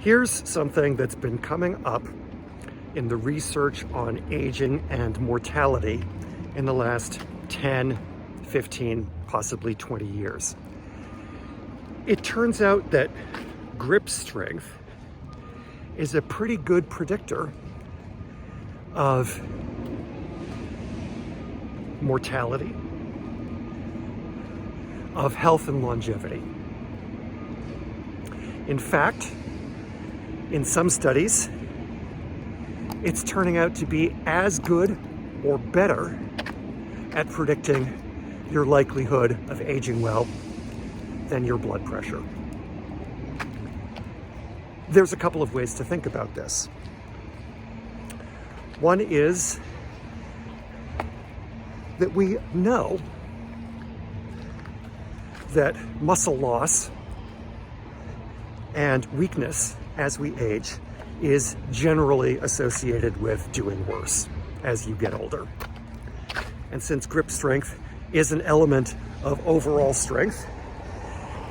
Here's something that's been coming up in the research on aging and mortality in the last 10, 15, possibly 20 years. It turns out that grip strength is a pretty good predictor of mortality, of health and longevity. In fact, in some studies, it's turning out to be as good or better at predicting your likelihood of aging well than your blood pressure. There's a couple of ways to think about this. One is that we know that muscle loss and weakness as we age is generally associated with doing worse as you get older. And since grip strength is an element of overall strength,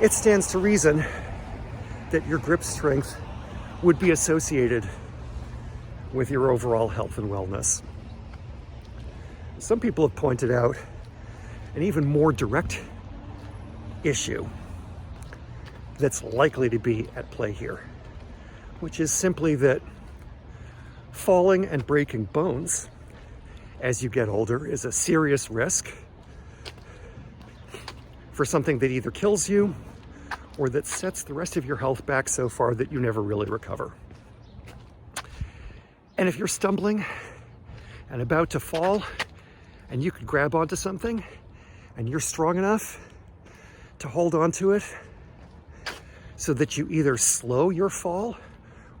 it stands to reason that your grip strength would be associated with your overall health and wellness. Some people have pointed out an even more direct issue that's likely to be at play here, which is simply that falling and breaking bones as you get older is a serious risk for something that either kills you or that sets the rest of your health back so far that you never really recover. And if you're stumbling and about to fall and you could grab onto something and you're strong enough to hold onto it so that you either slow your fall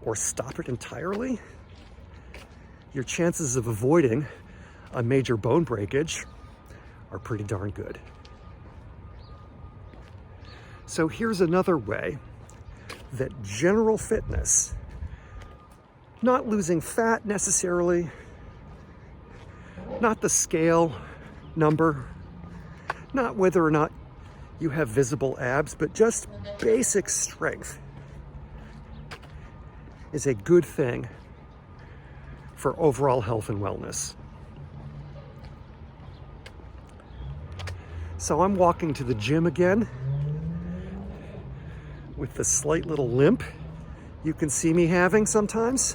or stop it entirely, your chances of avoiding a major bone breakage are pretty darn good. So here's another way that general fitness, not losing fat necessarily, not the scale number, not whether or not you have visible abs, but just basic strength is a good thing for overall health and wellness. So I'm walking to the gym again with the slight little limp you can see me having sometimes,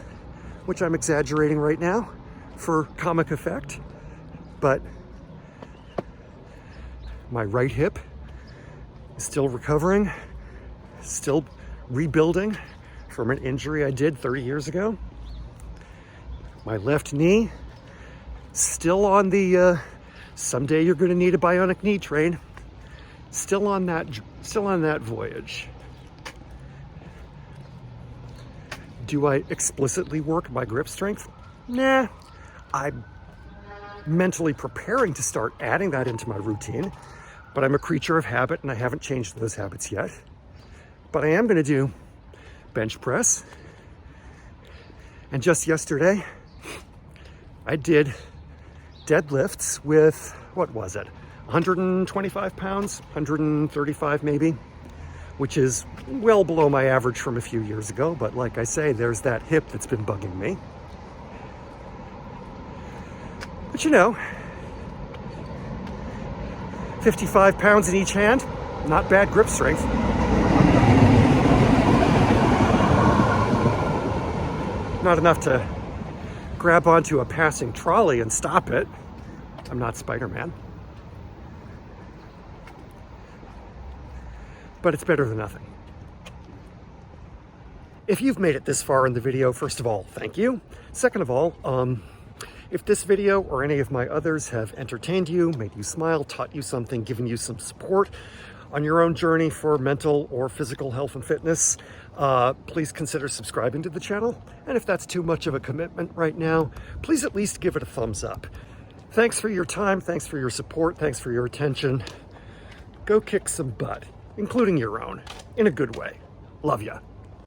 which I'm exaggerating right now for comic effect, but my right hip is still recovering, still rebuilding from an injury I did 30 years ago. My left knee still on the someday you're going to need a bionic knee train, still on that voyage. Do I explicitly work my grip strength? Nah, I'm mentally preparing to start adding that into my routine, but I'm a creature of habit and I haven't changed those habits yet. But I am going to do bench press. And just yesterday, I did deadlifts with, what was it? 125 pounds, 135 maybe, which is well below my average from a few years ago. But like I say, there's that hip that's been bugging me. But you know, 55 pounds in each hand, not bad grip strength. Not enough to grab onto a passing trolley and stop it. I'm not Spider-Man. But it's better than nothing. If you've made it this far in the video, first of all, thank you. Second of all, if this video or any of my others have entertained you, made you smile, taught you something, given you some support on your own journey for mental or physical health and fitness, please consider subscribing to the channel. And if that's too much of a commitment right now, please at least give it a thumbs up. Thanks for your time. Thanks for your support. Thanks for your attention. Go kick some butt, including your own, in a good way. Love ya.